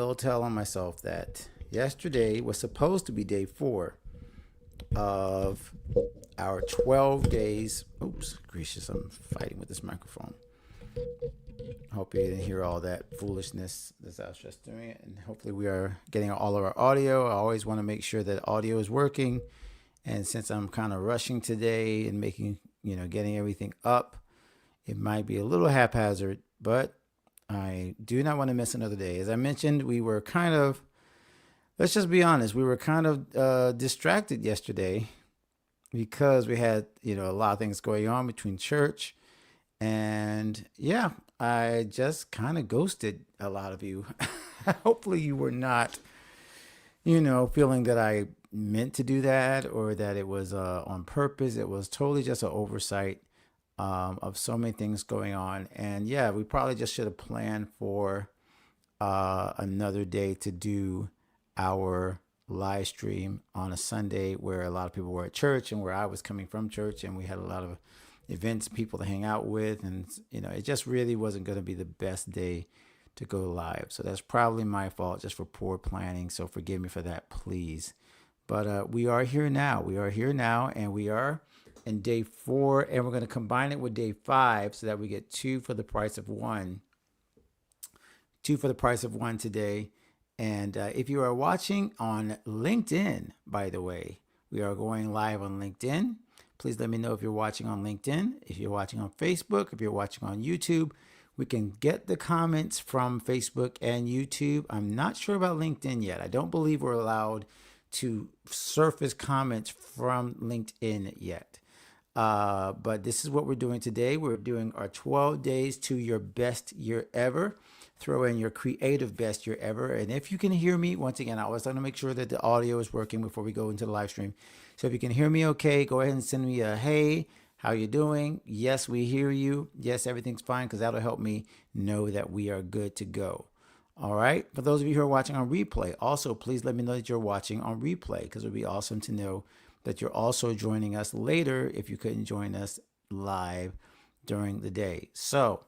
Still telling myself that yesterday was supposed to be day 4 of our 12 days. Oops, gracious, I'm fighting with this microphone. Hope you didn't hear all that foolishness that I was just doing. And hopefully, we are getting all of our audio. I always want to make sure that audio is working. And since I'm kind of rushing today and getting everything up, it might be a little haphazard, but I do not want to miss another day. As I mentioned, we were kind of, let's just be honest, we were kind of distracted yesterday because we had, a lot of things going on between church. And yeah, I just kind of ghosted a lot of you. Hopefully, you were not, feeling that I meant to do that or that it was on purpose. It was totally just an oversight of so many things going on. And yeah, we probably just should have planned for another day to do our live stream on a Sunday where a lot of people were at church and where I was coming from church, and we had a lot of events, people to hang out with. And, it just really wasn't going to be the best day to go live. So that's probably my fault just for poor planning. So forgive me for that, please. But we are here now. We are here now, and we are in day 4, and we're going to combine it with day 5 so that we get 2 for the price of 1. 2 for the price of 1 today. And if you are watching on LinkedIn, by the way, we are going live on LinkedIn. Please let me know if you're watching on LinkedIn, if you're watching on Facebook, if you're watching on YouTube. We can get the comments from Facebook and YouTube. I'm not sure about LinkedIn yet. I don't believe we're allowed to surface comments from LinkedIn yet. But this is what we're doing today. We're doing our 12 days to your best year ever. Throw in your creative best year ever. And if you can hear me, once again, I always want to make sure that the audio is working before we go into the live stream. So if you can hear me okay, go ahead and send me a hey, how you doing? Yes, we hear you. Yes, everything's fine, because that'll help me know that we are good to go. All right. For those of you who are watching on replay, also please let me know that you're watching on replay, because it would be awesome to know that you're also joining us later if you couldn't join us live during the day. So,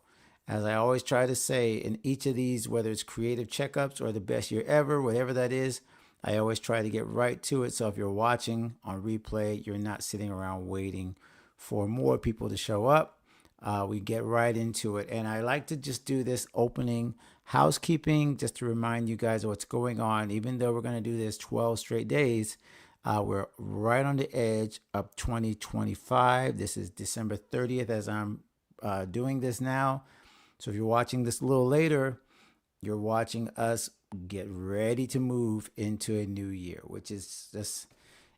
as I always try to say in each of these, whether it's creative checkups or the best year ever, whatever that is, I always try to get right to it. So if you're watching on replay, you're not sitting around waiting for more people to show up. We get right into it. And I like to just do this opening housekeeping just to remind you guys of what's going on. Even though we're going to do this 12 straight days, we're right on the edge of 2025. This is December 30th as I'm doing this now. So if you're watching this a little later, you're watching us get ready to move into a new year, which is just,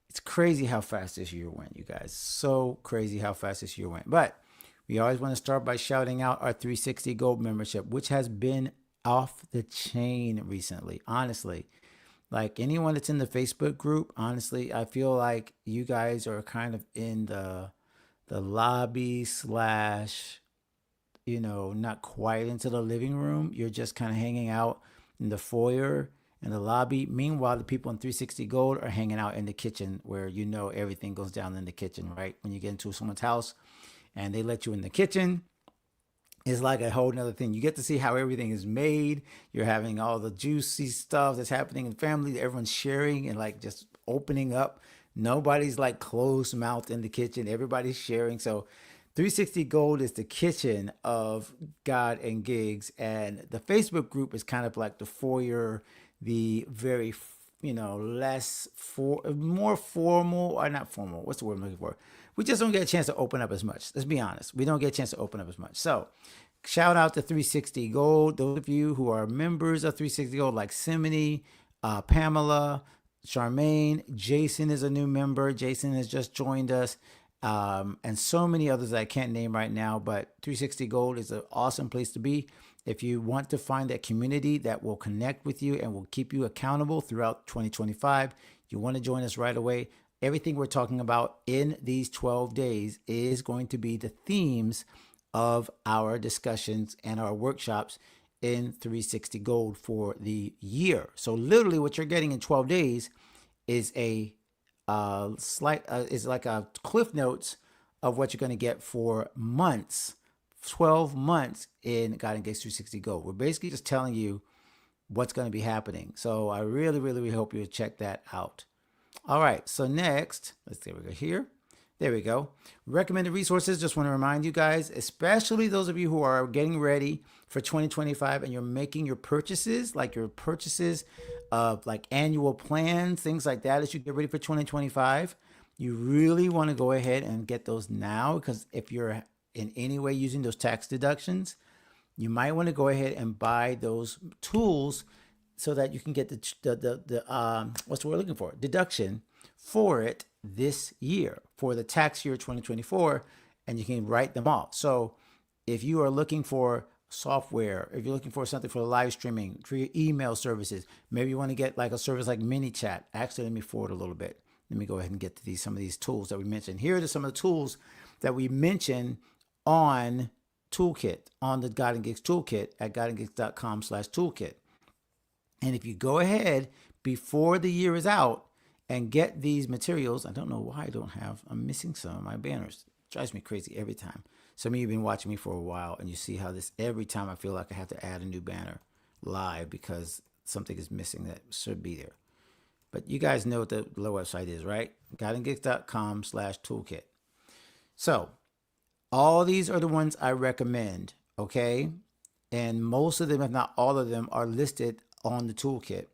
it's crazy how fast this year went, you guys. So crazy how fast this year went. But we always want to start by shouting out our 360 Gold membership, which has been off the chain recently. Honestly, like anyone that's in the Facebook group, honestly, I feel like you guys are kind of in the lobby slash, not quite into the living room. You're just kind of hanging out in the foyer and the lobby. Meanwhile, the people in 360 Gold are hanging out in the kitchen, where everything goes down in the kitchen, right? When you get into someone's house and they let you in the kitchen, it's like a whole nother thing. You get to see how everything is made. You're having all the juicy stuff that's happening in the family. Everyone's sharing and like just opening up. Nobody's like closed mouthed in the kitchen. Everybody's sharing. So 360 Gold is the kitchen of God and Gigs, and the Facebook group is kind of like the foyer, the very, more formal, or not formal. What's the word I'm looking for? We just don't get a chance to open up as much. Let's be honest. We don't get a chance to open up as much. So shout out to 360 Gold. Those of you who are members of 360 Gold, like Simony, Pamela, Charmaine, Jason is a new member. Jason has just joined us. And so many others that I can't name right now, but 360 Gold is an awesome place to be. If you want to find that community that will connect with you and will keep you accountable throughout 2025, you want to join us right away. Everything we're talking about in these 12 days is going to be the themes of our discussions and our workshops in 360 Gold for the year. So literally what you're getting in 12 days is a is like a cliff notes of what you're going to get for months, 12 months in God and Gates 360 Gold. We're basically just telling you what's going to be happening. So I really, really, really hope you check that out. All right, so next, let's see, we go here. There we go. Recommended resources. Just want to remind you guys, especially those of you who are getting ready for 2025 and you're making your purchases, like your purchases of like annual plans, things like that, as you get ready for 2025. You really want to go ahead and get those now, because if you're in any way using those tax deductions, you might want to go ahead and buy those tools so that you can get the what's the word we're looking for, deduction for it this year, for the tax year 2024, and you can write them off. So if you are looking for software, if you're looking for something for live streaming, for your email services, maybe you want to get like a service like ManyChat. Actually, let me forward a little bit. Let me go ahead and get to some of these tools that we mentioned. Here are some of the tools that we mentioned on Toolkit, on the God and Gigs Toolkit at godandgigs.com/toolkit. And if you go ahead before the year is out and get these materials, I don't know why I'm missing some of my banners. It drives me crazy every time. Some of you have been watching me for a while, and you see how this, every time I feel like I have to add a new banner live because something is missing that should be there. But you guys know what the website is, right? godandgigs.com/toolkit. So all these are the ones I recommend, okay? And most of them, if not all of them, are listed on the toolkit.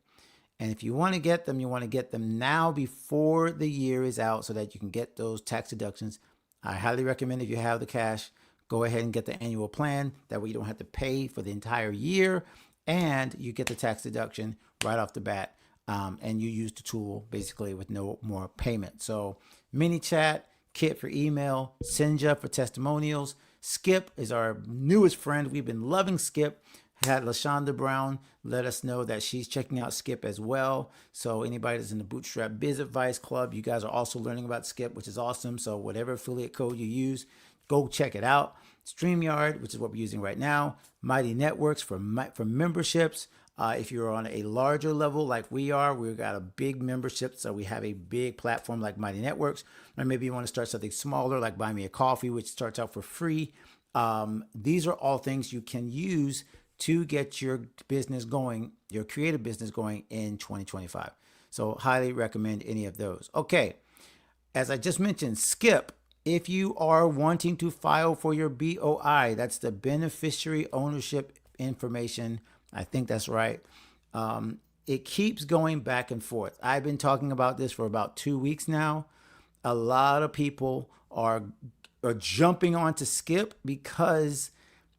And if you want to get them, you want to get them now before the year is out so that you can get those tax deductions. I highly recommend, if you have the cash, go ahead and get the annual plan. That way you don't have to pay for the entire year, and you get the tax deduction right off the bat. And you use the tool basically with no more payment. So ManyChat, Kit for email, Senja for testimonials. Skip is our newest friend. We've been loving Skip. Had LaShonda Brown let us know that she's checking out Skip as well. So anybody that's in the Bootstrap Biz Advice Club, you guys are also learning about Skip, which is awesome. So whatever affiliate code you use, go check it out. StreamYard, which is what we're using right now. Mighty Networks for memberships. If you're on a larger level like we are, we've got a big membership, so we have a big platform like Mighty Networks. Or maybe you want to start something smaller like Buy Me a Coffee, which starts out for free. These are all things you can use to get your business going, your creative business going in 2025. So highly recommend any of those. Okay, as I just mentioned, Skip. If you are wanting to file for your BOI, that's the beneficiary ownership information. I think that's right. It keeps going back and forth. I've been talking about this for about 2 weeks now. A lot of people are jumping onto Skip because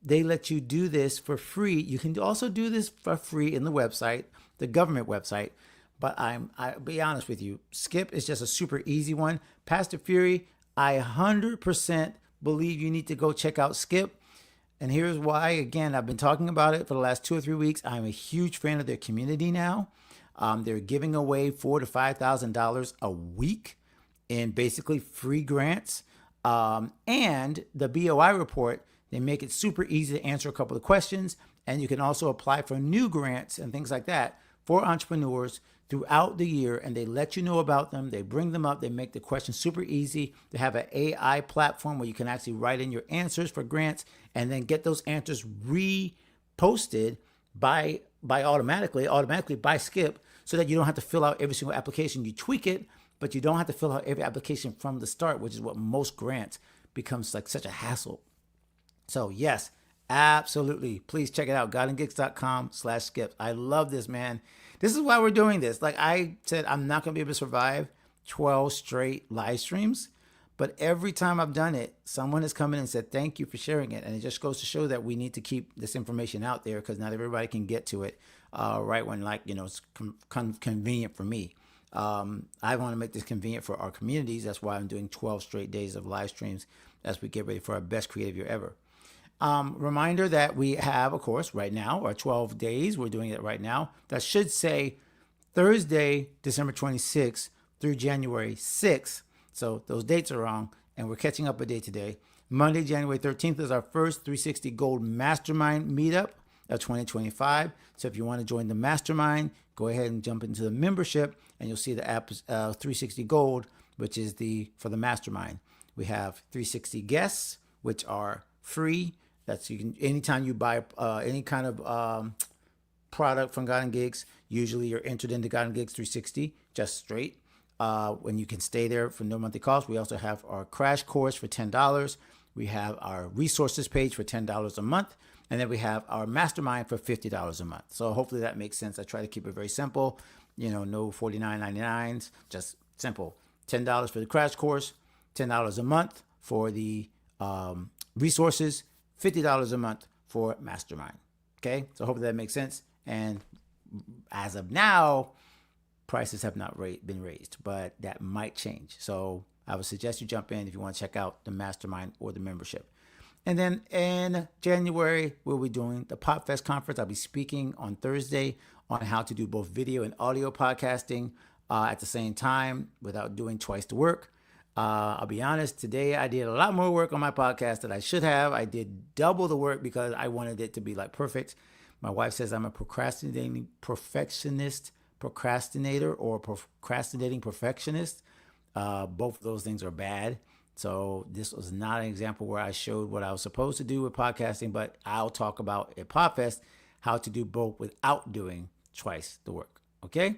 they let you do this for free. You can also do this for free in the website, the government website. But I'll be honest with you, Skip is just a super easy one. Pastor Fury, I 100% believe you need to go check out Skip. And here's why. Again, I've been talking about it for the last 2 or 3 weeks. I'm a huge fan of their community now. They're giving away $4,000 to $5,000 a week in basically free grants. And the BOI report, they make it super easy to answer a couple of questions. And you can also apply for new grants and things like that for entrepreneurs throughout the year, and they let you know about them. They bring them up. They make the questions super easy. They have an AI platform where you can actually write in your answers for grants and then get those answers reposted automatically by Skip, so that you don't have to fill out every single application. You tweak it, but you don't have to fill out every application from the start, which is what most grants becomes like such a hassle. So yes, absolutely. Please check it out. godandgigs.com/skip. I love this, man. This is why we're doing this. Like I said, I'm not going to be able to survive 12 straight live streams. But every time I've done it, someone has come in and said, thank you for sharing it. And it just goes to show that we need to keep this information out there, because not everybody can get to it right when, like, it's convenient for me. I want to make this convenient for our communities. That's why I'm doing 12 straight days of live streams as we get ready for our best creative year ever. Reminder that we have, of course, right now, our 12 days. We're doing it right now. That should say Thursday, December 26th through January 6th. So those dates are wrong, and we're catching up a day today. Monday, January 13th is our first 360 Gold Mastermind meetup of 2025. So if you want to join the mastermind, go ahead and jump into the membership, and you'll see the app 360 Gold, which is for the mastermind. We have 360 guests, which are free. That's, you can, anytime you buy any kind of product from God and Gigs, usually you're entered into God and Gigs 360 just straight. When you can stay there for no monthly cost. We also have our crash course for $10. We have our resources page for $10 a month. And then we have our mastermind for $50 a month. So hopefully that makes sense. I try to keep it very simple. No $49.99s, just simple. $10 for the crash course, $10 a month for the resources, $50 a month for mastermind. Okay, so hopefully that makes sense. And as of now, prices have not been raised, but that might change. So I would suggest you jump in if you want to check out the mastermind or the membership. And then in January, we'll be doing the PopFest conference. I'll be speaking on Thursday on how to do both video and audio podcasting at the same time without doing twice the work. I'll be honest, today I did a lot more work on my podcast than I should have. I did double the work because I wanted it to be like perfect. My wife says I'm a procrastinator or procrastinating perfectionist. Both of those things are bad. So this was not an example where I showed what I was supposed to do with podcasting, but I'll talk about at PodFest how to do both without doing twice the work. Okay?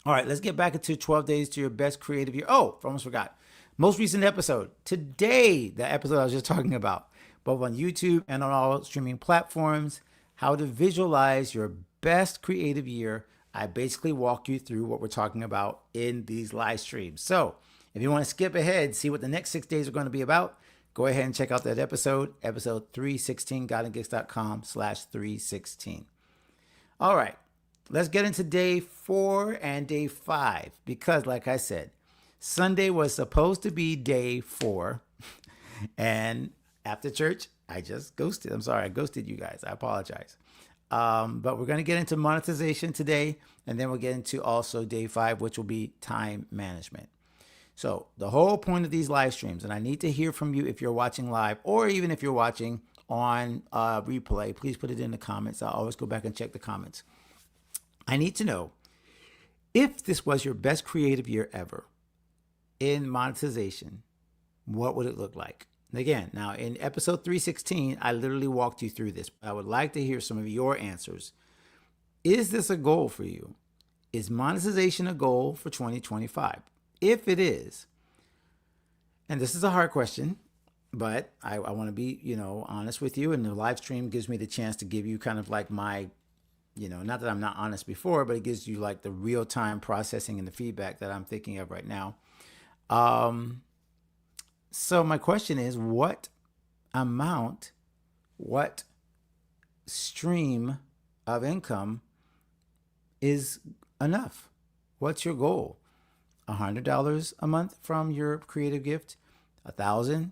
All right, let's get back into 12 days to your best creative year. Oh, almost forgot. Most recent episode. Today, the episode I was just talking about, both on YouTube and on all streaming platforms, how to visualize your best creative year. I basically walk you through what we're talking about in these live streams. So if you want to skip ahead, see what the next 6 days are going to be about, go ahead and check out that episode 316, godandgigs.com/316. All right, let's get into day 4 and day 5, because like I said, Sunday was supposed to be day 4. And after church, I just ghosted. I'm sorry, I ghosted you guys. I apologize. But we're going to get into monetization today, and then we'll get into also day 5, which will be time management. So the whole point of these live streams, and I need to hear from you if you're watching live or even if you're watching on replay, please put it in the comments. I'll always go back and check the comments. I need to know if this was your best creative year ever in monetization, what would it look like? And again, now in episode 316, I literally walked you through this. I would like to hear some of your answers. Is this a goal for you? Is monetization a goal for 2025? If it is, and this is a hard question, but I want to be, honest with you. And the live stream gives me the chance to give you kind of like my, not that I'm not honest before, but it gives you like the real time processing and the feedback that I'm thinking of right now. So my question is, what stream of income is enough? What's your goal? $100 a month from your creative gift, 1,000,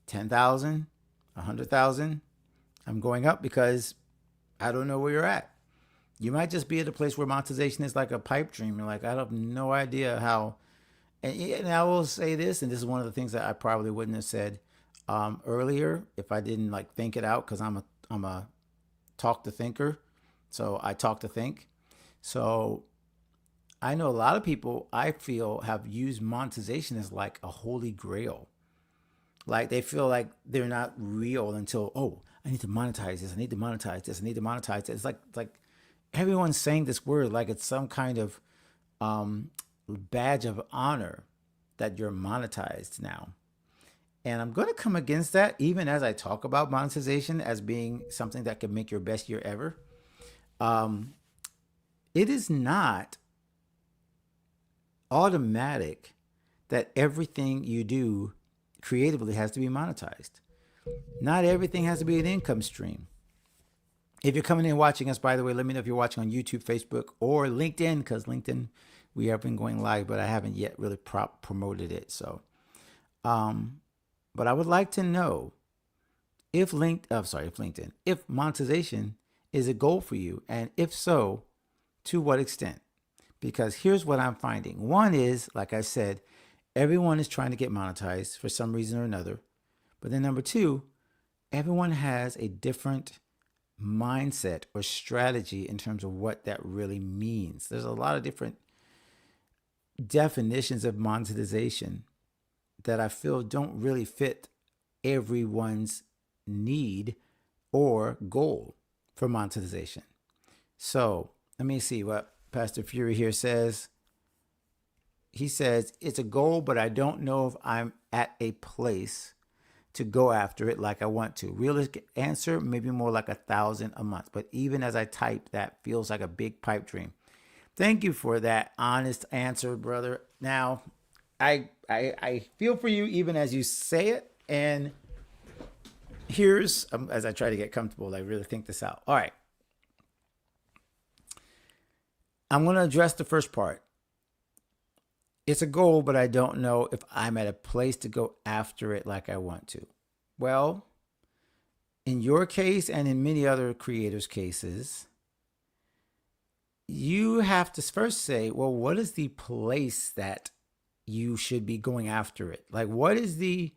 10,000, 100,000. I'm going up because I don't know where you're at. You might just be at a place where monetization is like a pipe dream. You're like, I have no idea how. And I will say this, and this is one of the things that I probably wouldn't have said earlier if I didn't like think it out, because I'm a talk to thinker. So I talk to think. So I know a lot of people, I feel, have used monetization as like a holy grail. Like they feel like they're not real until, I need to monetize this. I need to monetize this. I need to monetize this. It's like everyone's saying this word like it's some kind of badge of honor that you're monetized now. And I'm going to come against that even as I talk about monetization as being something that can make your best year ever. It is not automatic that everything you do creatively has to be monetized. Not everything has to be an income stream. If you're coming in watching us, by the way, let me know if you're watching on YouTube, Facebook, or LinkedIn, because LinkedIn, we have been going live, but I haven't yet really promoted it. So, but I would like to know if monetization is a goal for you, and if so, to what extent? Because here's what I'm finding. One is, like I said, everyone is trying to get monetized for some reason or another. But then number two, everyone has a different mindset or strategy in terms of what that really means. There's a lot of different definitions of monetization that I feel don't really fit everyone's need or goal for monetization. So let me see what Pastor Fury here says. He says, it's a goal, but I don't know if I'm at a place to go after it like I want to. Realistic answer, maybe more like 1,000 a month. But even as I type, that feels like a big pipe dream. Thank you for that honest answer, brother. Now, I feel for you even as you say it. And here's, as I try to get comfortable, I really think this out. All right. I'm going to address the first part. It's a goal, but I don't know if I'm at a place to go after it like I want to. Well, in your case and in many other creators' cases, you have to first say, well, what is the place that you should be going after it? Like, what is the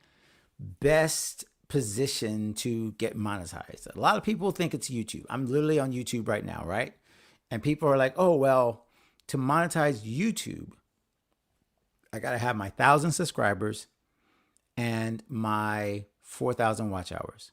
best position to get monetized? A lot of people think it's YouTube. I'm literally on YouTube right now, right? And people are like, oh, well, to monetize YouTube, I got to have my 1,000 subscribers and my 4,000 watch hours.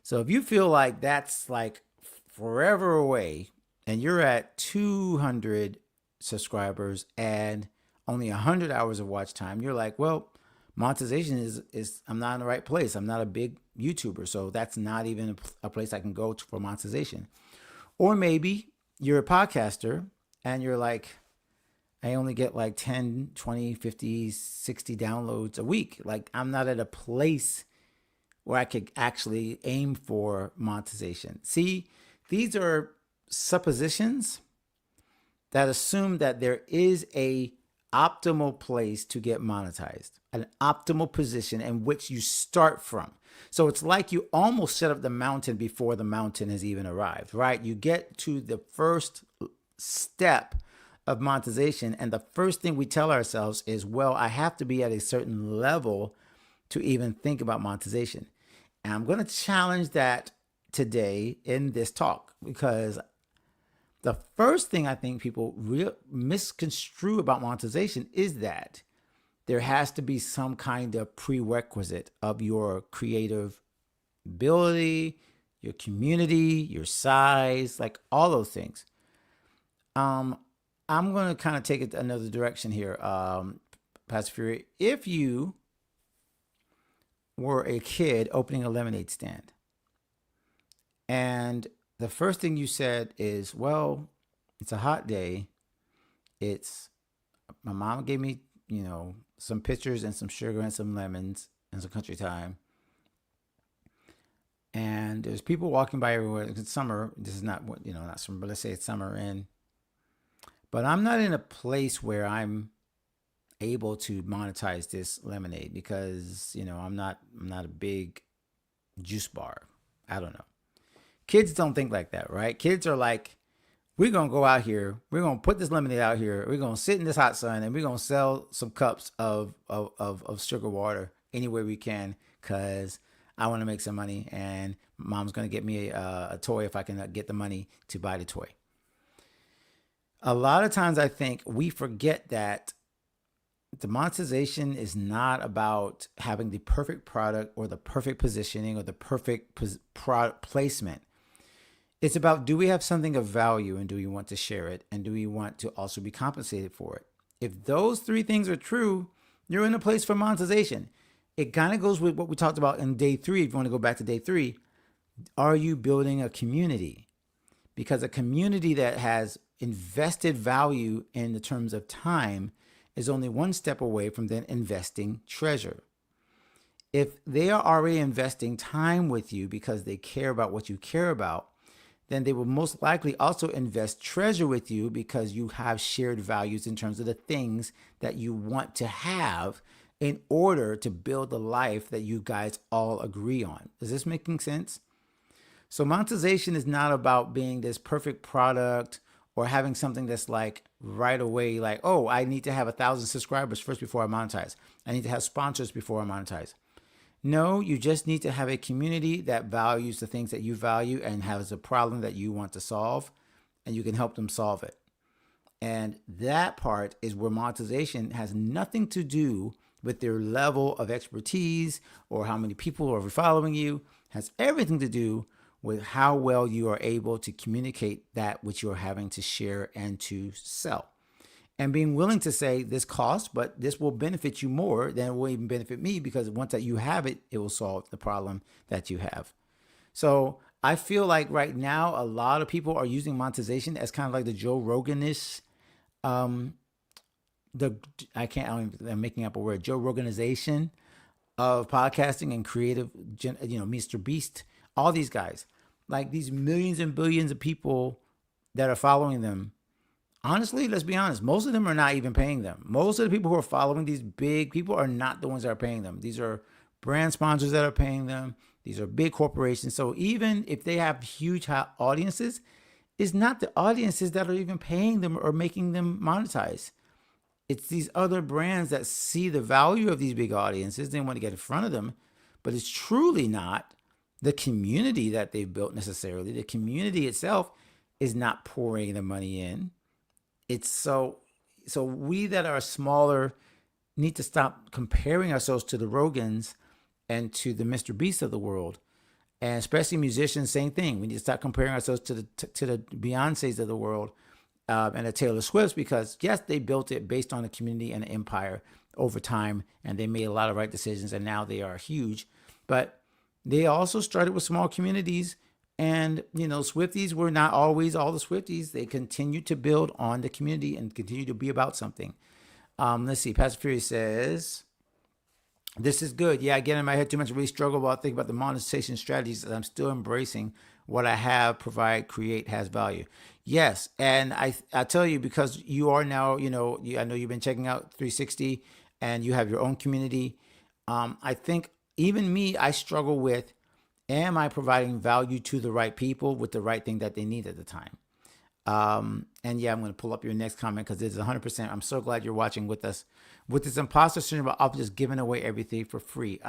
So if you feel like that's like forever away and you're at 200 subscribers and only 100 hours of watch time, you're like, well, monetization is I'm not in the right place. I'm not a big YouTuber, so that's not even a place I can go to for monetization. Or maybe you're a podcaster and you're like, I only get like 10, 20, 50, 60 downloads a week. Like, I'm not at a place where I could actually aim for monetization. See, these are suppositions that assume that there is a optimal place to get monetized, an optimal position in which you start from. So it's like you almost set up the mountain before the mountain has even arrived, right? You get to the first step of monetization, and the first thing we tell ourselves is, well, I have to be at a certain level to even think about monetization. And I'm going to challenge that today in this talk, because the first thing I think people misconstrue about monetization is that there has to be some kind of prerequisite of your creative ability, your community, your size, like all those things. I'm going to kind of take it another direction here, Pastor Fury. If you were a kid opening a lemonade stand, and the first thing you said is, well, it's a hot day. My mom gave me, some pitchers and some sugar and some lemons and some country time. And there's people walking by everywhere. It's summer. This is not not summer, but let's say it's summer. But I'm not in a place where I'm able to monetize this lemonade because, I'm not a big juice bar. I don't know. Kids don't think like that, right? Kids are like, we're going to go out here. We're going to put this lemonade out here. We're going to sit in this hot sun and we're going to sell some cups of sugar water anywhere we can because I want to make some money and mom's going to get me a toy if I can get the money to buy the toy. A lot of times I think we forget that the monetization is not about having the perfect product or the perfect positioning or the perfect product placement. It's about, do we have something of value and do we want to share it? And do we want to also be compensated for it? If those three things are true, you're in a place for monetization. It kind of goes with what we talked about in day 3. If you want to go back to day 3, are you building a community? Because a community that has invested value in the terms of time is only one step away from then investing treasure. If they are already investing time with you because they care about what you care about, then they will most likely also invest treasure with you because you have shared values in terms of the things that you want to have in order to build the life that you guys all agree on. Is this making sense? So monetization is not about being this perfect product or having something that's like right away, like, oh, I need to have 1,000 subscribers first before I monetize. I need to have sponsors before I monetize. No, you just need to have a community that values the things that you value and has a problem that you want to solve, and you can help them solve it. And that part is where monetization has nothing to do with their level of expertise or how many people are following you. It has everything to do with how well you are able to communicate that which you're having to share and to sell. And being willing to say this costs, but this will benefit you more than it will even benefit me, because once that you have it, it will solve the problem that you have. So I feel like right now a lot of people are using monetization as kind of like the Joe Roganish, um, I'm making up a word, Joe Roganization of podcasting and creative, Mr. Beast, all these guys, like these millions and billions of people that are following them. Honestly, let's be honest, most of them are not even paying them. Most of the people who are following these big people are not the ones that are paying them. These are brand sponsors that are paying them. These are big corporations. So even if they have huge audiences, it's not the audiences that are even paying them or making them monetize. It's these other brands that see the value of these big audiences. They want to get in front of them, but it's truly not the community that they've built necessarily. The community itself is not pouring the money in. It's so we that are smaller need to stop comparing ourselves to the Rogans and to the Mr. Beast of the world. And especially musicians, same thing. We need to stop comparing ourselves to the Beyoncés of the world, and the Taylor Swifts, because yes, they built it based on a community and an empire over time, and they made a lot of right decisions, and now they are huge. But they also started with small communities, and Swifties were not always all the Swifties. They continued to build on the community and continue to be about something. Let's see. Pastor Fury says, this is good. Yeah, again, in my head too much. I really struggle about thinking about the monetization strategies that I'm still embracing. What I have, provide, create has value. Yes, and I tell you, because you are now, I know you've been checking out 360 and you have your own community. I think even me, I struggle with, am I providing value to the right people with the right thing that they need at the time? And yeah, I'm going to pull up your next comment because it's 100%. I'm so glad you're watching with us. With this imposter syndrome of just giving away everything for free.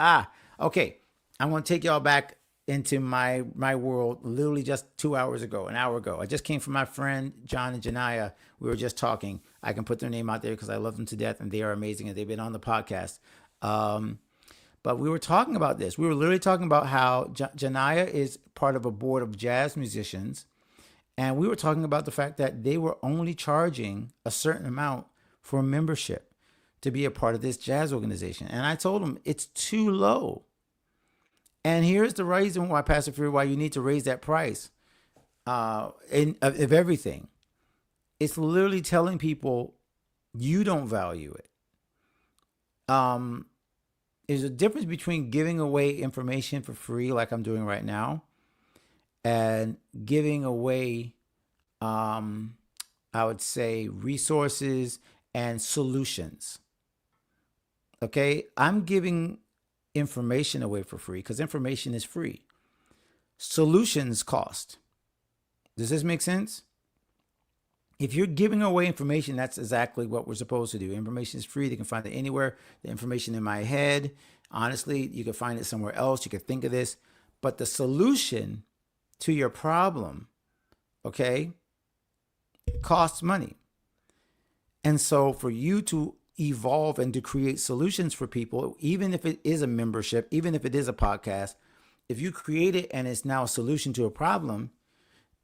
Okay. I'm going to take y'all back into my world literally just an hour ago. I just came from my friend John and Janaya. We were just talking. I can put their name out there because I love them to death and they are amazing and they've been on the podcast. But we were talking about this. We were literally talking about how Janaya is part of a board of jazz musicians. And we were talking about the fact that they were only charging a certain amount for membership to be a part of this jazz organization. And I told them it's too low. And here's the reason why, Pastor Fury, why you need to raise that price of everything. It's literally telling people you don't value it. There's a difference between giving away information for free, like I'm doing right now, and giving away, I would say, resources and solutions. Okay, I'm giving information away for free because information is free. Solutions cost. Does this make sense? If you're giving away information, that's exactly what we're supposed to do. Information is free. They can find it anywhere. The information in my head, honestly, you can find it somewhere else. You can think of this. But the solution to your problem, okay, costs money. And so for you to evolve and to create solutions for people, even if it is a membership, even if it is a podcast, if you create it and it's now a solution to a problem,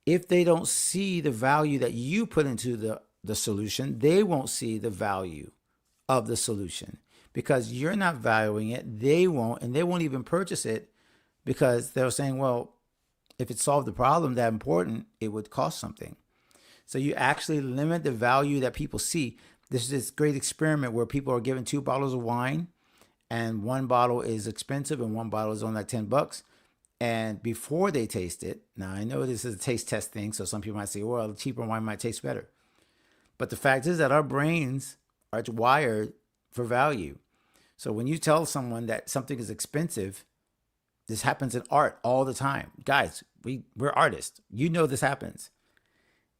if they don't see the value that you put into the solution, they won't see the value of the solution because you're not valuing it. They won't, and they won't even purchase it because they're saying, well, if it solved the problem that important, it would cost something. So you actually limit the value that people see. This is this great experiment where people are given 2 bottles of wine and one bottle is expensive and one bottle is only like $10. And before they taste it, now I know this is a taste test thing, so some people might say, well, the cheaper wine might taste better. But the fact is that our brains are wired for value. So when you tell someone that something is expensive, this happens in art all the time. Guys, we're artists. You know this happens.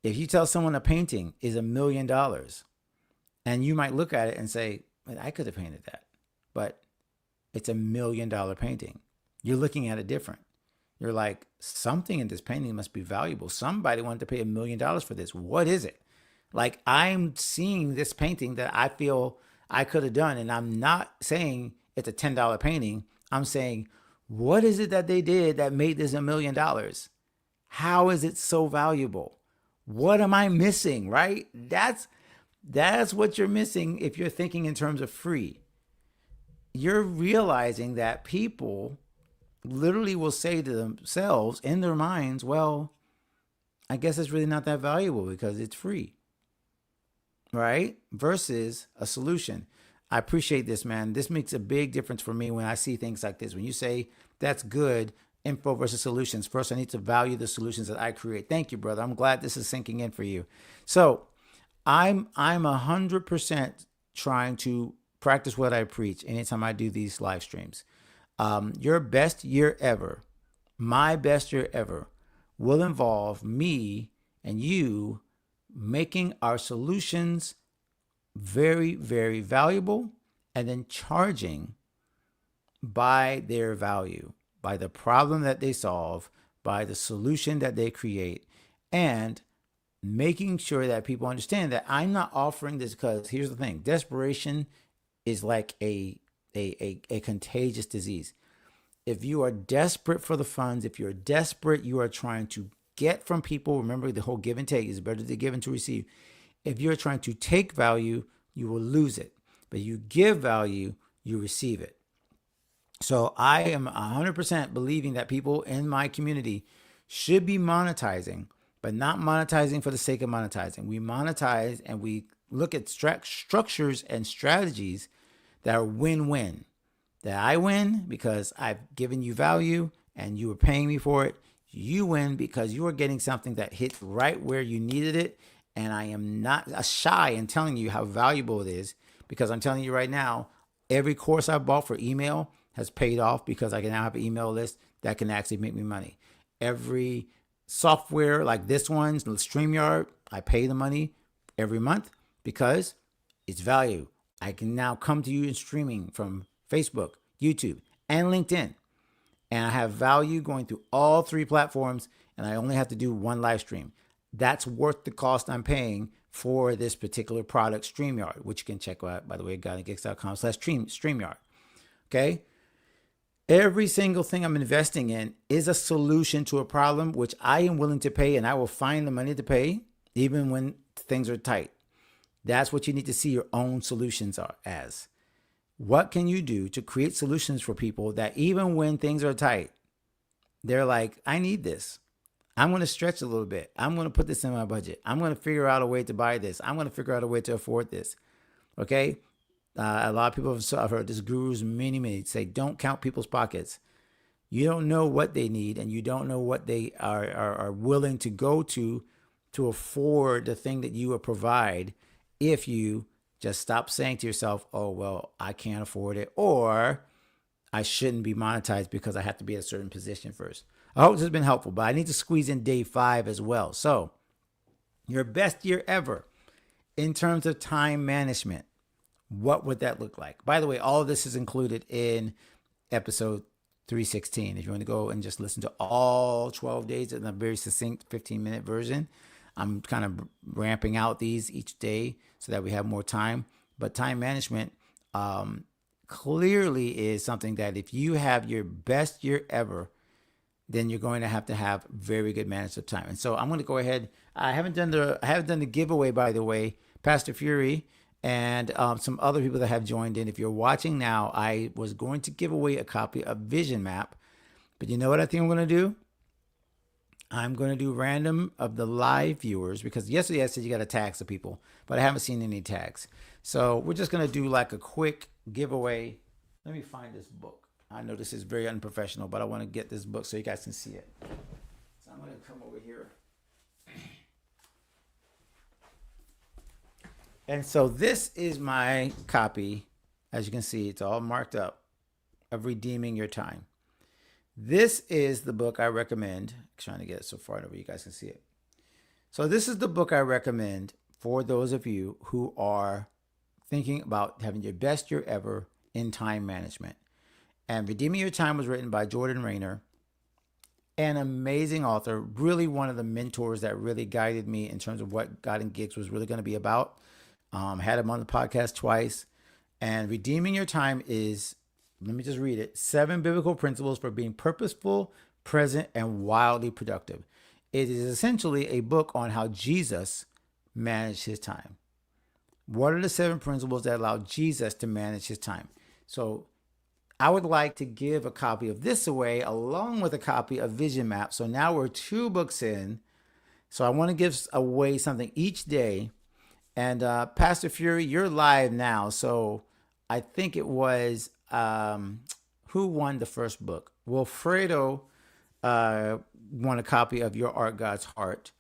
If you tell someone a painting is $1 million, and you might look at it and say, I could have painted that, but it's $1 million painting. You're looking at it different. You're like, something in this painting must be valuable. Somebody wanted to pay $1 million for this. What is it? Like, I'm seeing this painting that I feel I could have done. And I'm not saying it's a $10 painting. I'm saying, what is it that they did that made this $1 million? How is it so valuable? What am I missing, right? That's what you're missing if you're thinking in terms of free. You're realizing that people literally will say to themselves in their minds, well, I guess it's really not that valuable because it's free, right? Versus a solution. I appreciate this, man. This makes a big difference for me when I see things like this. When you say that's good, info versus solutions. First, I need to value the solutions that I create. Thank you, brother. I'm glad this is sinking in for you. So I'm 100% trying to practice what I preach anytime I do these live streams. Your best year ever, my best year ever, will involve me and you making our solutions very, very valuable and then charging by their value, by the problem that they solve, by the solution that they create, and making sure that people understand that I'm not offering this because here's the thing: desperation is like a contagious disease. If you are desperate for the funds, if you're desperate, you are trying to get from people. Remember, the whole give and take is better to give and to receive. If you're trying to take value, you will lose it. But you give value, you receive it. So I am 100% believing that people in my community should be monetizing, but not monetizing for the sake of monetizing. We monetize and we look at structures and strategies that are win-win. That I win because I've given you value and you are paying me for it. You win because you are getting something that hits right where you needed it. And I am not shy in telling you how valuable it is, because I'm telling you right now, every course I bought for email has paid off because I can now have an email list that can actually make me money. Every software like this one, StreamYard, I pay the money every month because it's value. I can now come to you in streaming from Facebook, YouTube, and LinkedIn. And I have value going through all three platforms, and I only have to do one live stream. That's worth the cost I'm paying for this particular product, StreamYard, which you can check out, by the way, godandgeeks.com/StreamYard. Okay? Every single thing I'm investing in is a solution to a problem, which I am willing to pay, and I will find the money to pay even when things are tight. That's what you need to see your own solutions are as. What can you do to create solutions for people that even when things are tight, they're like, I need this. I'm going to stretch a little bit. I'm going to put this in my budget. I'm going to figure out a way to buy this. I'm going to figure out a way to afford this. Okay? A lot of people have heard this gurus many say, don't count people's pockets. You don't know what they need, and you don't know what they are willing to go to afford the thing that you will provide if you just stop saying to yourself, oh, well, I can't afford it, or I shouldn't be monetized because I have to be at a certain position first. I hope this has been helpful, but I need to squeeze in day 5 as well. So your best year ever in terms of time management, what would that look like? By the way, all of this is included in episode 316. If you want to go and just listen to all 12 days in a very succinct 15-minute version, I'm kind of ramping out these each day so that we have more time. But time management clearly is something that if you have your best year ever, then you're going to have very good management of time. And so I'm going to go ahead. I haven't done the giveaway, by the way. Pastor Fury and some other people that have joined in. If you're watching now, I was going to give away a copy of Vision Map, but you know what I think I'm going to do? I'm going to do random of the live viewers, because yesterday I said you got to tag some people, but I haven't seen any tags. So we're just going to do like a quick giveaway. Let me find this book. I know this is very unprofessional, but I want to get this book so you guys can see it. So I'm going to come over here. And so this is my copy. As you can see, it's all marked up, of Redeeming Your Time. This is the book I recommend. I'm trying to get it so far over you guys can see it. So this is the book I recommend for those of you who are thinking about having your best year ever in time management. And Redeeming Your Time was written by Jordan Rayner, an amazing author, really one of the mentors that really guided me in terms of what God and Gigs was really going to be about. Had him on the podcast twice. And Redeeming Your Time is, let me just read it, 7 biblical principles for being purposeful, present, and wildly productive. It is essentially a book on how Jesus managed his time. What are the 7 principles that allow Jesus to manage his time? So I would like to give a copy of this away along with a copy of Vision Map. So now we're 2 books in. So I want to give away something each day. And Pastor Fury, you're live now. So I think it was who won the first book? Wilfredo won a copy of Your Art, God's Heart.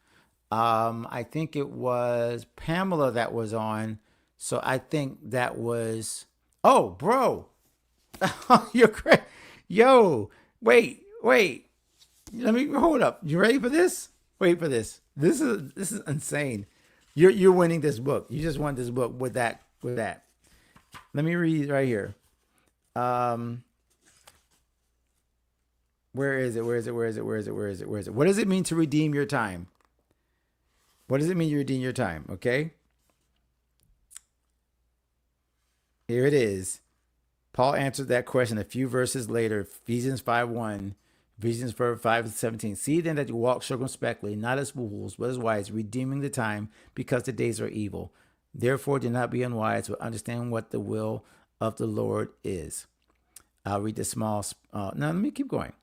I think it was Pamela that was on. So I think that was, oh, bro, you're great. Yo, wait. Let me hold up. You ready for this? Wait for this. This is insane. You're winning this book. You just won this book with that. Let me read right here. Where is it? What does it mean to redeem your time? What does it mean to redeem your time? Okay. Here it is. Paul answered that question a few verses later. Ephesians 5:1, Ephesians 5:17. See then that you walk circumspectly, not as fools, but as wise, redeeming the time, because the days are evil. Therefore, do not be unwise, but understand what the will of the Lord is. I'll read the small. Now, let me keep going.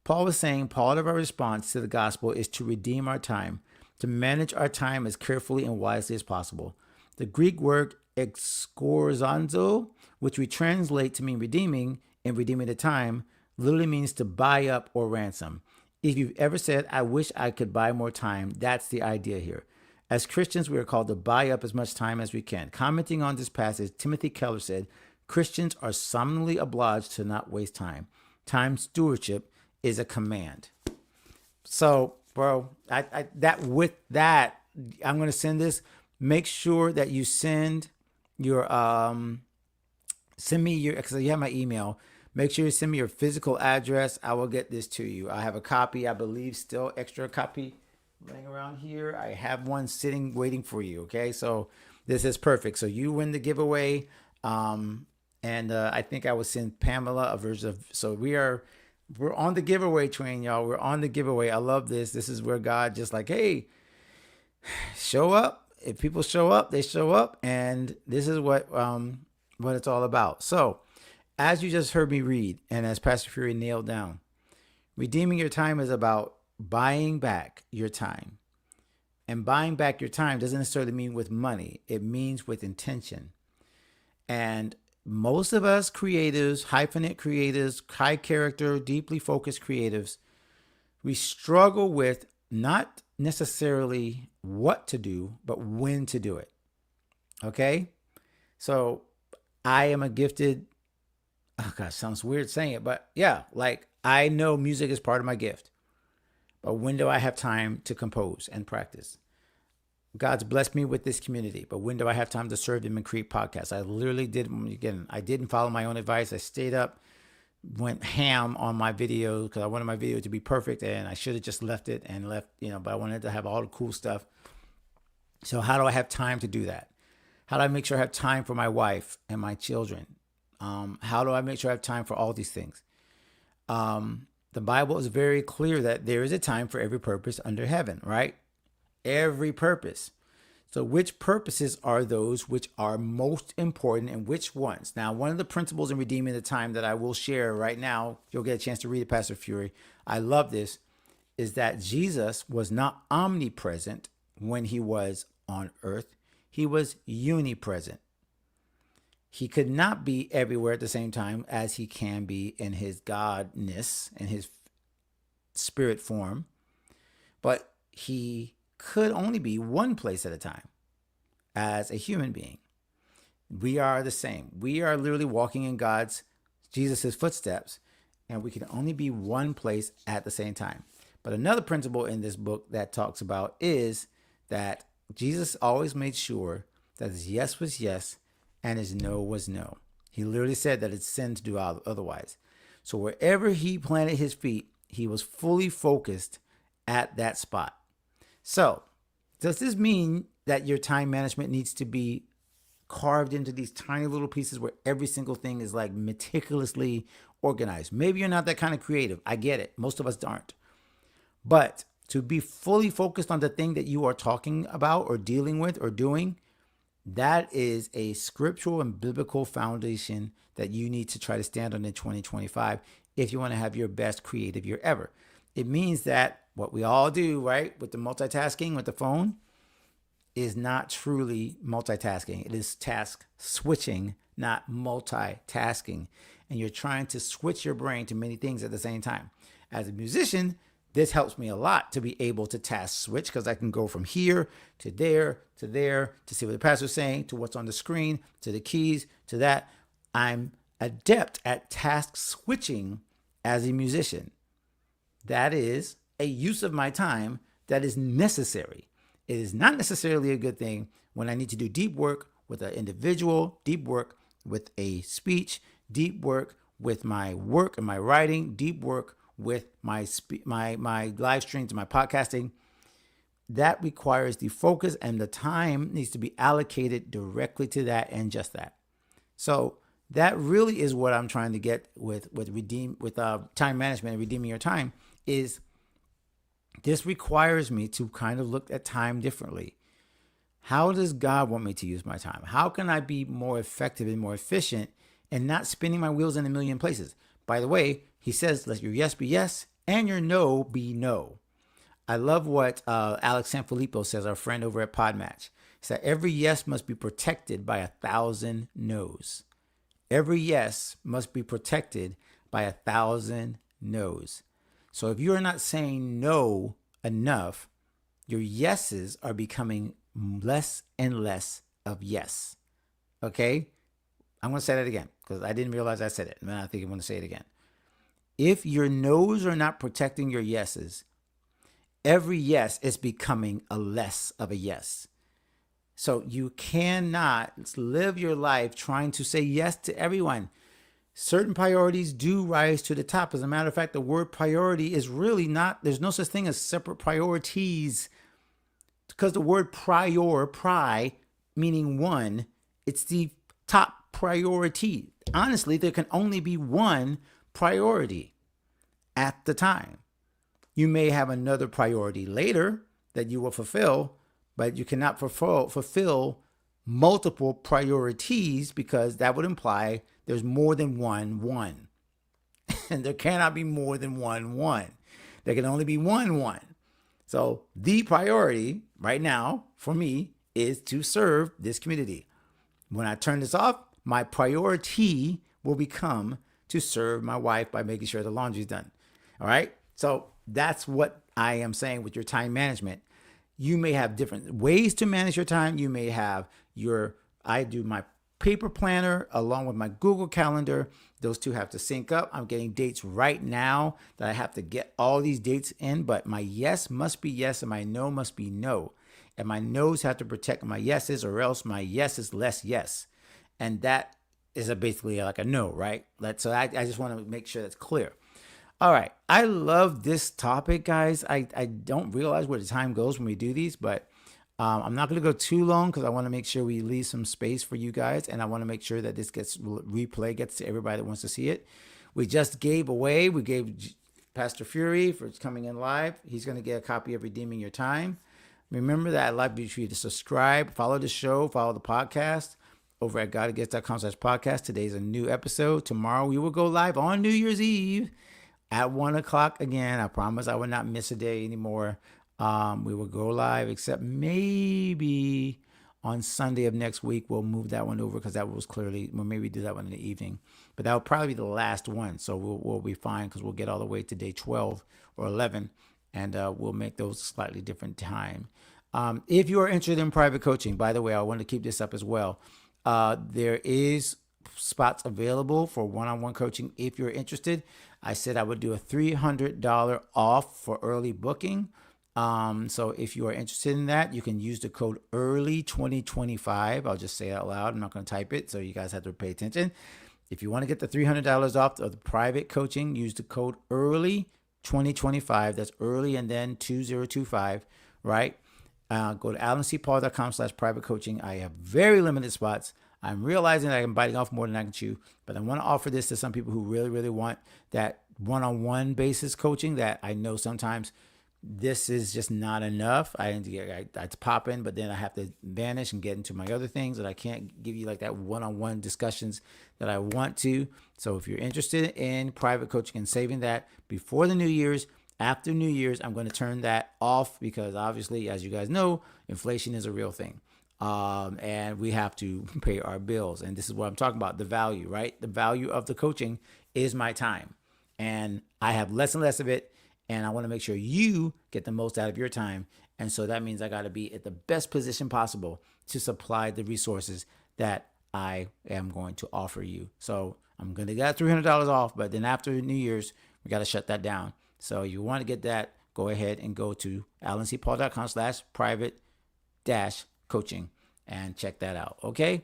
Paul was saying part of our response to the gospel is to redeem our time, to manage our time as carefully and wisely as possible. The Greek word excorzanzo, which we translate to mean redeeming and redeeming the time, literally means to buy up or ransom. If you've ever said, I wish I could buy more time, that's the idea here. As Christians, we are called to buy up as much time as we can. Commenting on this passage, Timothy Keller said, Christians are solemnly obliged to not waste time. Time stewardship is a command. So, bro, I'm going to send this. Make sure that you send your, because you have my email. Make sure you send me your physical address. I will get this to you. I have a copy, I believe, still extra copy laying around here. I have one sitting waiting for you. Okay, so this is perfect. So you win the giveaway. And I think I will send Pamela a version of. So we're on the giveaway train, y'all. We're on the giveaway. I love this. This is where God just like, hey, show up. If people show up, they show up, and this is what it's all about. So, as you just heard me read, and as Pastor Fury nailed down, redeeming your time is about buying back your time. And buying back your time doesn't necessarily mean with money. It means with intention. And most of us creatives, hyphenate creatives, high character, deeply focused creatives, we struggle with not necessarily what to do, but when to do it. Okay? So I am a gifted, oh gosh, sounds weird saying it, but yeah, like I know music is part of my gift. But when do I have time to compose and practice? God's blessed me with this community, but when do I have time to serve him and create podcasts? I literally I didn't follow my own advice. I stayed up, went ham on my video because I wanted my video to be perfect, and I should have just left it, but I wanted to have all the cool stuff. So how do I have time to do that? How do I make sure I have time for my wife and my children? How do I make sure I have time for all these things? The Bible is very clear that there is a time for every purpose under heaven, right? Every purpose. So which purposes are those which are most important and which ones? Now, one of the principles in redeeming the time that I will share right now, you'll get a chance to read it, Pastor Fury. I love this, is that Jesus was not omnipresent when he was on earth. He was unipresent. He could not be everywhere at the same time as he can be in his godness and his spirit form. But he could only be one place at a time as a human being. We are the same. We are literally walking in Jesus' footsteps, and we can only be one place at the same time. But another principle in this book that talks about is that Jesus always made sure that his yes was yes and his no was no. He literally said that it's sin to do otherwise. So wherever he planted his feet, he was fully focused at that spot. So, does this mean that your time management needs to be carved into these tiny little pieces where every single thing is like meticulously organized? Maybe you're not that kind of creative. I get it. Most of us aren't. But to be fully focused on the thing that you are talking about or dealing with or doing, that is a scriptural and biblical foundation that you need to try to stand on in 2025 if you want to have your best creative year ever. It means that what we all do, right, with the multitasking with the phone is not truly multitasking. It is task switching, not multitasking. And you're trying to switch your brain to many things at the same time. As a musician, this helps me a lot to be able to task switch because I can go from here to there, to see what the pastor's saying, to what's on the screen, to the keys, to that. I'm adept at task switching as a musician. That is a use of my time that is necessary. It is not necessarily a good thing when I need to do deep work with an individual, deep work with a speech, deep work with my work and my writing, deep work with my live streams and my podcasting. That requires the focus, and the time needs to be allocated directly to that and just that. So that really is what I'm trying to get with time management and redeeming your time. Is this requires me to kind of look at time differently. How does God want me to use my time? How can I be more effective and more efficient and not spinning my wheels in a million places? By the way, he says, let your yes be yes and your no be no. I love what Alex Sanfilippo says, our friend over at Podmatch. He said, every yes must be protected by 1,000 no's. Every yes must be protected by 1,000 no's. So if you are not saying no enough, your yeses are becoming less and less of yes. Okay? I'm going to say that again because I didn't realize I said it. And I think I'm going to say it again. If your no's are not protecting your yeses, every yes is becoming a less of a yes. So you cannot live your life trying to say yes to everyone. Certain priorities do rise to the top. As a matter of fact, the word priority is really not, there's no such thing as separate priorities because the word pri, meaning one, it's the top priority. Honestly, there can only be one priority at the time. You may have another priority later that you will fulfill, but you cannot fulfill multiple priorities because that would imply there's more than one. And there cannot be more than one. There can only be one. So the priority right now for me is to serve this community. When I turn this off, my priority will become to serve my wife by making sure the laundry's done. All right. So that's what I am saying with your time management. You may have different ways to manage your time. You may have I do my paper planner along with my Google Calendar. Those two have to sync up. I'm getting dates right now that I have to get all these dates in, but my yes must be yes and my no must be no. And my no's have to protect my yeses or else my yes is less yes. And that is basically like a no, right? So I just want to make sure that's clear. All right. I love this topic, guys. I don't realize where the time goes when we do these, but I'm not going to go too long because I want to make sure we leave some space for you guys. And I want to make sure that this gets to everybody that wants to see it. We gave Pastor Fury for coming in live. He's going to get a copy of Redeeming Your Time. Remember that I'd like for you to subscribe, follow the show, follow the podcast over at godagates.com/podcast. Today's a new episode. Tomorrow we will go live on New Year's Eve at 1 o'clock again. I promise I will not miss a day anymore. We will go live, except maybe on Sunday of next week. We'll move that one over because that was maybe do that one in the evening. But that will probably be the last one. So we'll be fine because we'll get all the way to day 12 or 11. And we'll make those a slightly different time. If you are interested in private coaching, by the way, I want to keep this up as well. There is spots available for one-on-one coaching. If you're interested, I said I would do a $300 off for early booking. So if you are interested in that, you can use the code EARLY2025. I'll just say it out loud. I'm not going to type it, so you guys have to pay attention. If you want to get the $300 off of the private coaching, use the code EARLY2025. That's early and then 2025, right? Go to alancpaul.com/private coaching. I have very limited spots. I'm realizing that I'm biting off more than I can chew, but I want to offer this to some people who really, really want that one-on-one basis coaching that I know sometimes this is just not enough. It's popping, but then I have to vanish and get into my other things that I can't give you like that one-on-one discussions that I want to. So if you're interested in private coaching and saving that before the New Year's, after New Year's, I'm going to turn that off because obviously, as you guys know, inflation is a real thing. And we have to pay our bills. And this is what I'm talking about, the value, right? The value of the coaching is my time. And I have less and less of it. And I want to make sure you get the most out of your time. And so that means I got to be at the best position possible to supply the resources that I am going to offer you. So I'm going to get $300 off, but then after New Year's, we got to shut that down. So you want to get that, go ahead and go to alancpaul.com/private-coaching and check that out. Okay.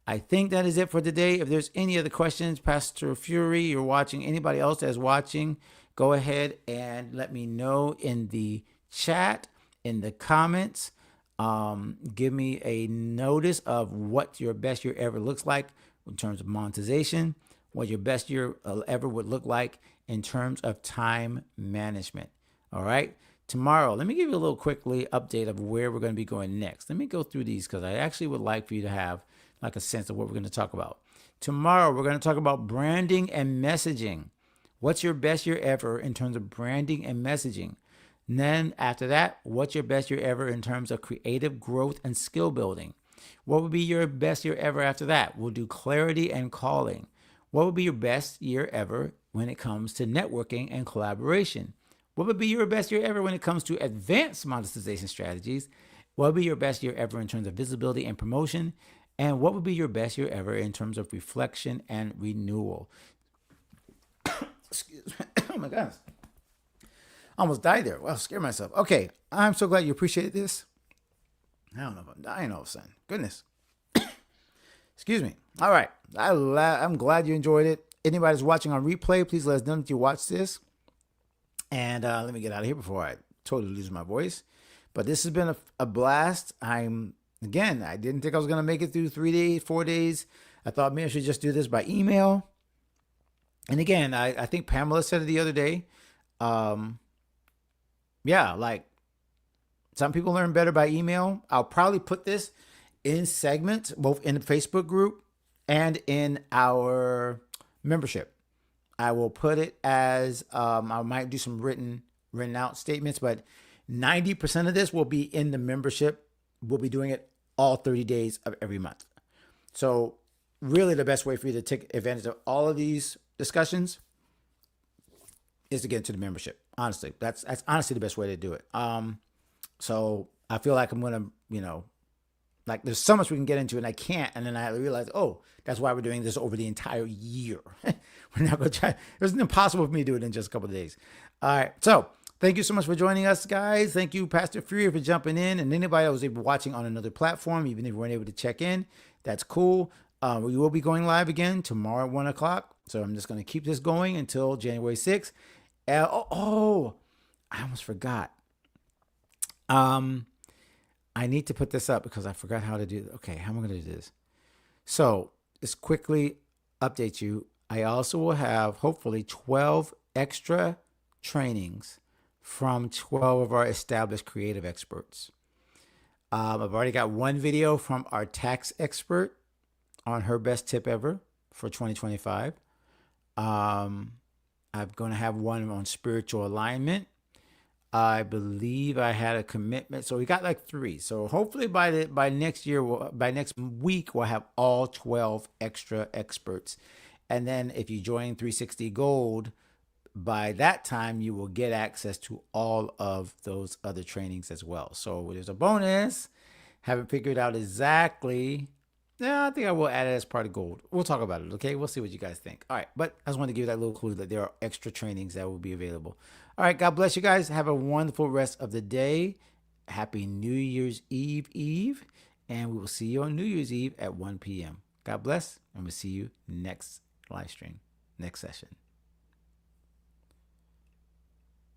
I think that is it for today. If there's any other questions, Pastor Fury, you're watching, anybody else that's watching, go ahead and let me know in the chat, in the comments. Give me a notice of what your best year ever looks like in terms of monetization, what your best year ever would look like in terms of time management. All right. Tomorrow, let me give you a little quickly update of where we're going to be going next. Let me go through these because I actually would like for you to have like a sense of what we're going to talk about. Tomorrow, we're going to talk about branding and messaging. What's your best year ever in terms of branding and messaging? And then after that, what's your best year ever in terms of creative growth and skill building? What would be your best year ever after that? We'll do clarity and calling. What would be your best year ever when it comes to networking and collaboration? What would be your best year ever when it comes to advanced monetization strategies? What would be your best year ever in terms of visibility and promotion? And what would be your best year ever in terms of reflection and renewal? Excuse me. Oh my gosh. I almost died there. Well, scared myself. Okay. I'm so glad you appreciated this. I don't know if I'm dying all of a sudden. Goodness. Excuse me. All right. I'm glad you enjoyed it. Anybody's watching on replay, please let us know that you watched this. And let me get out of here before I totally lose my voice. But this has been a blast. I didn't think I was going to make it through 3 days, 4 days. I thought maybe I should just do this by email. And again, I think Pamela said it the other day. Like some people learn better by email. I'll probably put this in segments, both in the Facebook group and in our membership. I will put it as, I might do some written out statements, but 90% of this will be in the membership. We'll be doing it all 30 days of every month. So really the best way for you to take advantage of all of these discussions is to get into the membership. Honestly, that's honestly the best way to do it. So I feel like I'm going to, like there's so much we can get into and I can't. And then I realize, oh, that's why we're doing this over the entire year. We're not going to try. It's impossible for me to do it in just a couple of days. All right. So thank you so much for joining us, guys. Thank you, Pastor Fury, for jumping in. And anybody that was watching on another platform, even if you weren't able to check in, that's cool. We will be going live again tomorrow at 1 o'clock. So I'm just going to keep this going until January 6th. I almost forgot. I need to put this up because I forgot how to do it. Okay, how am I going to do this? So just quickly update you. I also will have hopefully 12 extra trainings from 12 of our established creative experts. I've already got one video from our tax expert on her best tip ever for 2025. I'm going to have one on spiritual alignment. I believe I had a commitment. So we got like 3. So hopefully by next year, by next week, we'll have all 12 extra experts. And then if you join 360 Gold, by that time, you will get access to all of those other trainings as well. So there's a bonus. Haven't figured out exactly. Yeah, I think I will add it as part of Gold. We'll talk about it, okay? We'll see what you guys think. All right, but I just wanted to give you that little clue that there are extra trainings that will be available. All right, God bless you guys. Have a wonderful rest of the day. Happy New Year's Eve, and we will see you on New Year's Eve at 1 p.m. God bless, and we'll see you next live stream, next session.